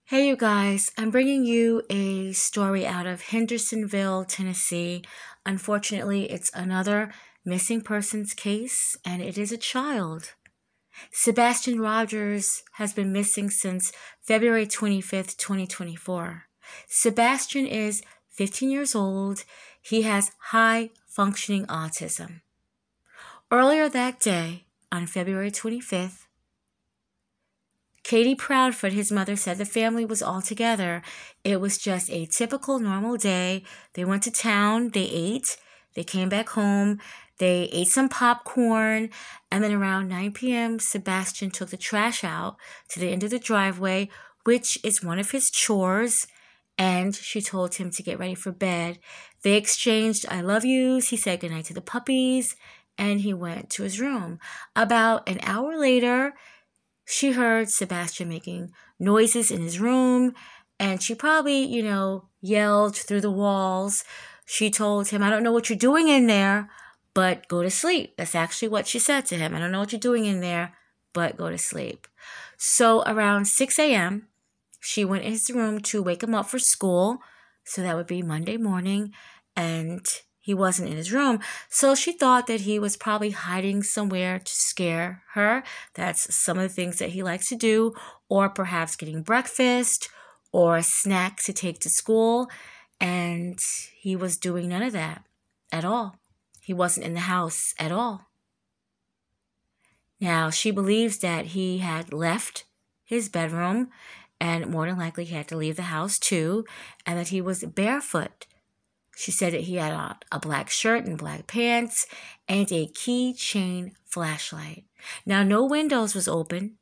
Hey, you guys, I'm bringing you a story out of Hendersonville, Tennessee. Unfortunately, it's another missing persons case, and it is a child. Sebastian Rogers has been missing since February 25th, 2024. Sebastian is 15 years old. He has high functioning autism. Earlier that day, on February 25th, Katie Proudfoot, his mother, said the family was all together. It was just a typical normal day. They went to town, they ate, they came back home, they ate some popcorn, and then around 9 p.m., Sebastian took the trash out to the end of the driveway, which is one of his chores, and she told him to get ready for bed. They exchanged I love yous, he said goodnight to the puppies, and he went to his room. About an hour later, she heard Sebastian making noises in his room, and she probably, yelled through the walls. She told him, I don't know what you're doing in there, but go to sleep. That's actually what she said to him. I don't know what you're doing in there, but go to sleep. So around 6 a.m., she went in his room to wake him up for school. So that would be Monday morning, and he wasn't in his room. So she thought that he was probably hiding somewhere to scare her. That's some of the things that he likes to do, or perhaps getting breakfast or a snack to take to school. And he was doing none of that at all. He wasn't in the house at all. Now, she believes that he had left his bedroom, and more than likely he had to leave the house too, and that he was barefoot. She said that he had a black shirt and black pants and a keychain flashlight. Now, no windows was open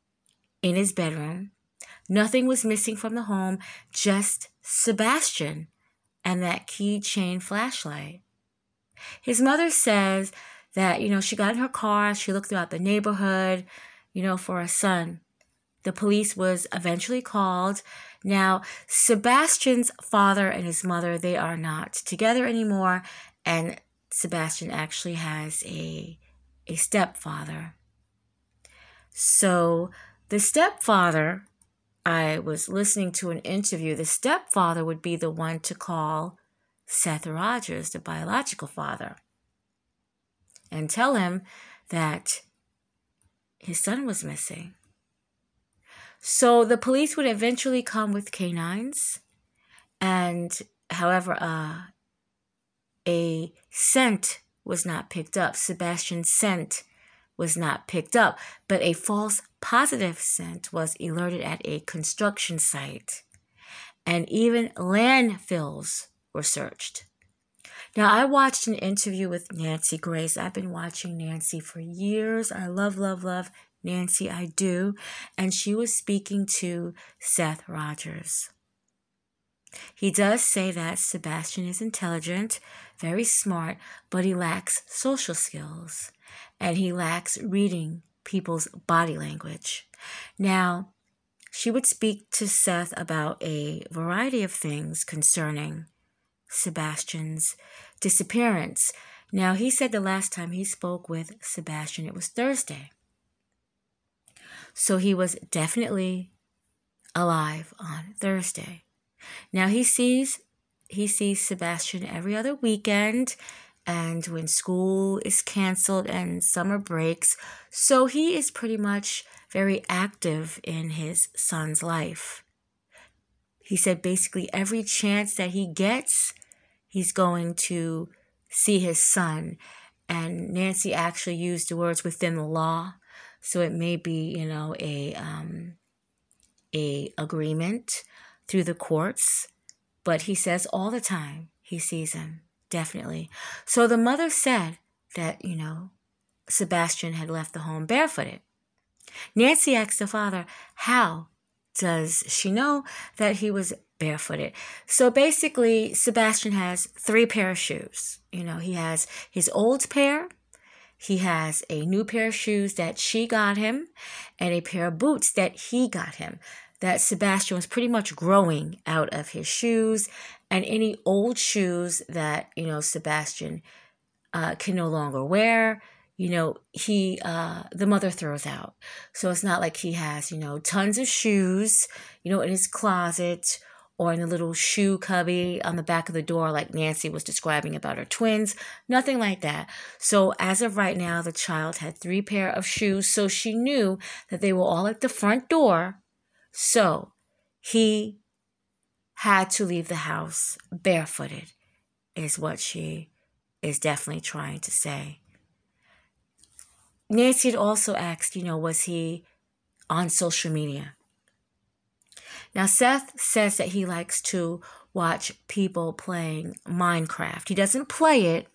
in his bedroom. Nothing was missing from the home, just Sebastian and that keychain flashlight. His mother says that, she got in her car, she looked throughout the neighborhood, for a son. The police was eventually called. Now, Sebastian's father and his mother, they are not together anymore, and Sebastian actually has a stepfather. So the stepfather, I was listening to an interview, the stepfather would be the one to call Seth Rogers, the biological father, and tell him that his son was missing. So the police would eventually come with canines, and however, a scent was not picked up. Sebastian's scent was not picked up, but a false positive scent was alerted at a construction site, and even landfills were searched. Now, I watched an interview with Nancy Grace. I've been watching Nancy for years. I love, love, love Nancy, I do. And she was speaking to Seth Rogers. He does say that Sebastian is intelligent, very smart, but he lacks social skills. And he lacks reading people's body language. Now, she would speak to Seth about a variety of things concerning Sebastian's disappearance. Now, he said the last time he spoke with Sebastian, it was Thursday. So he was definitely alive on Thursday. Now he sees Sebastian every other weekend, and when school is canceled and summer breaks. So he is pretty much very active in his son's life. He said basically every chance that he gets, he's going to see his son. And Nancy actually used the words within the law. So it may be, a agreement through the courts, but he says all the time he sees him, definitely. So the mother said that, Sebastian had left the home barefooted. Nancy asked the father, how does she know that he was barefooted? So basically, Sebastian has 3 pair of shoes. He has his old pair, he has a new pair of shoes that she got him, and a pair of boots that he got him. That Sebastian was pretty much growing out of his shoes, and any old shoes that, Sebastian can no longer wear, the mother throws out. So it's not like he has, tons of shoes, in his closet or in the little shoe cubby on the back of the door, like Nancy was describing about her twins. Nothing like that. So as of right now, the child had 3 pair of shoes. So she knew that they were all at the front door. So he had to leave the house barefooted, is what she is definitely trying to say. Nancy had also asked, was he on social media? Now, Seth says that he likes to watch people playing Minecraft. He doesn't play it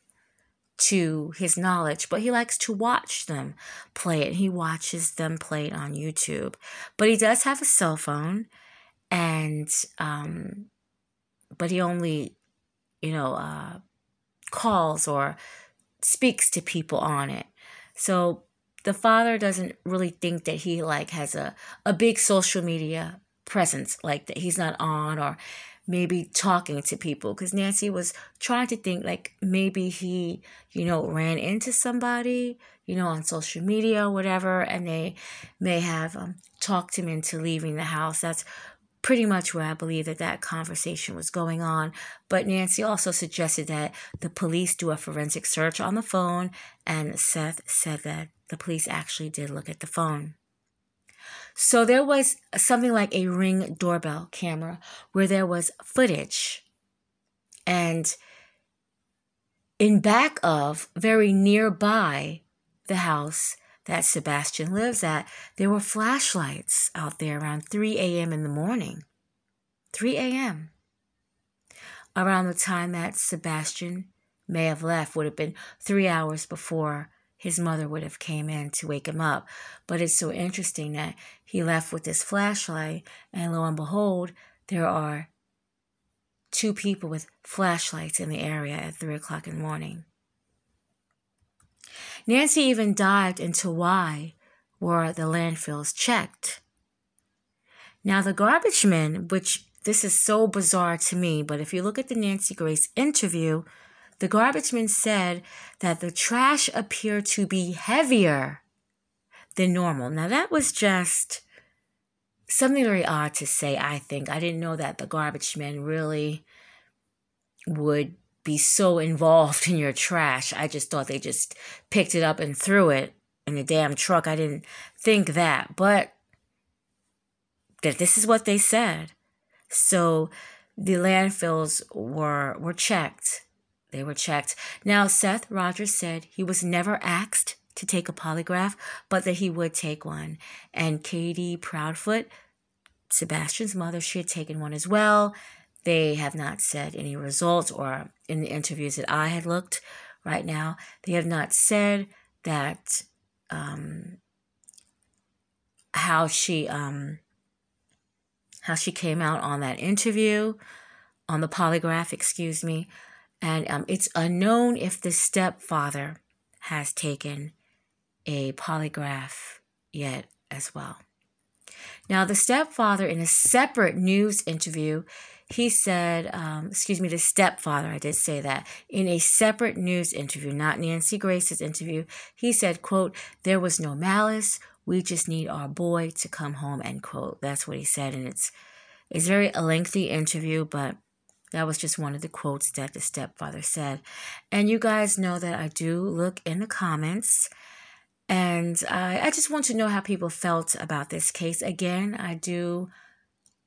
to his knowledge, but he likes to watch them play it. He watches them play it on YouTube. But he does have a cell phone, and but he only, calls or speaks to people on it. So the father doesn't really think that he has a big social media presence, like that he's not on or maybe talking to people, because Nancy was trying to think maybe he, ran into somebody, on social media or whatever, and they may have talked him into leaving the house. That's pretty much where I believe that conversation was going on. But Nancy also suggested that the police do a forensic search on the phone, and Seth said that the police actually did look at the phone. So there was something like a Ring doorbell camera where there was footage. And in back of, very nearby the house that Sebastian lives at, there were flashlights out there around 3 a.m. in the morning. 3 a.m. Around the time that Sebastian may have left, would have been 3 hours before his mother would have came in to wake him up. But it's so interesting that he left with this flashlight, and lo and behold, there are 2 people with flashlights in the area at 3 o'clock in the morning. Nancy even dived into why were the landfills checked. Now, the garbage men, which this is so bizarre to me, but if you look at the Nancy Grace interview, the garbage men said that the trash appeared to be heavier than normal. Now, that was just something very odd to say, I think. I didn't know that the garbage men really would be so involved in your trash. I just thought they just picked it up and threw it in the damn truck. I didn't think that, but that this is what they said. So the landfills were checked. They were checked. Now, Seth Rogers said he was never asked to take a polygraph, but that he would take one. And Katie Proudfoot, Sebastian's mother, she had taken one as well. They have not said any results, or in the interviews that I had looked right now, they have not said that how she came out on that interview, on the polygraph, excuse me. And it's unknown if the stepfather has taken a polygraph yet as well. Now, the stepfather, in a separate news interview, he said, the stepfather, I did say that, in a separate news interview, not Nancy Grace's interview, he said, quote, "There was no malice. We just need our boy to come home," end quote. That's what he said. And it's very a lengthy interview, but that was just one of the quotes that the stepfather said. And you guys know that I do look in the comments, and I just want to know how people felt about this case. Again,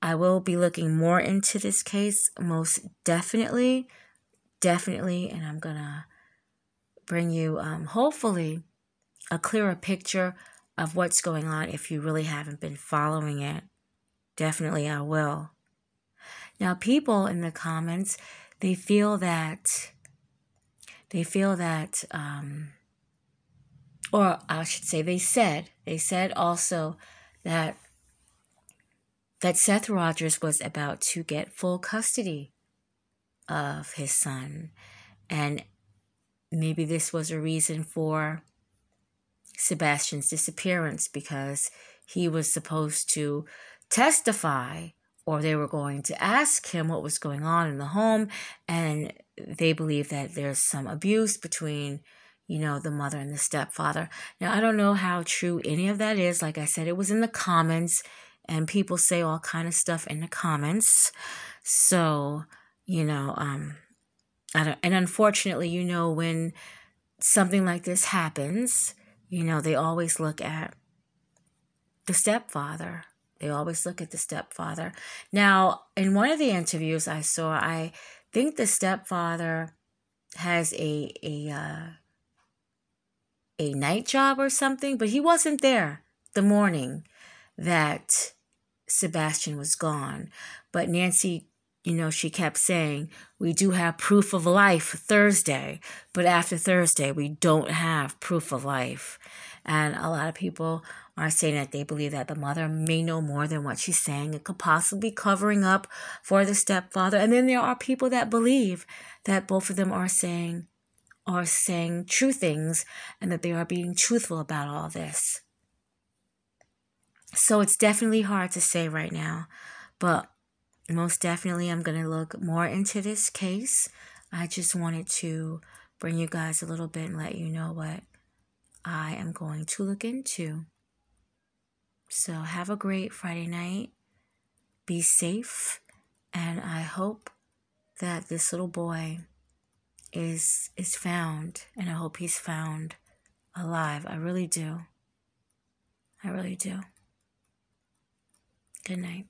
I will be looking more into this case, most definitely, and I'm going to bring you, hopefully, a clearer picture of what's going on if you really haven't been following it. Definitely I will. Now, people in the comments, they feel that, or I should say they said also that Seth Rogers was about to get full custody of his son. And maybe this was a reason for Sebastian's disappearance, because he was supposed to testify, or they were going to ask him what was going on in the home, and they believe that there's some abuse between, the mother and the stepfather. Now, I don't know how true any of that is. Like I said, it was in the comments, and people say all kind of stuff in the comments. So, and unfortunately, when something like this happens, they always look at the stepfather. They always look at the stepfather. Now, in one of the interviews I saw, I think the stepfather has a night job or something, but he wasn't there the morning that Sebastian was gone. But Nancy, she kept saying, we do have proof of life Thursday, but after Thursday, we don't have proof of life. And a lot of people are saying that they believe that the mother may know more than what she's saying. It could possibly be covering up for the stepfather. And then there are people that believe that both of them are saying true things and that they are being truthful about all this. So it's definitely hard to say right now, but most definitely I'm going to look more into this case. I just wanted to bring you guys a little bit and let you know what I am going to look into. So have a great Friday night. Be safe. And I hope that this little boy is found. And I hope he's found alive. I really do. I really do. Good night.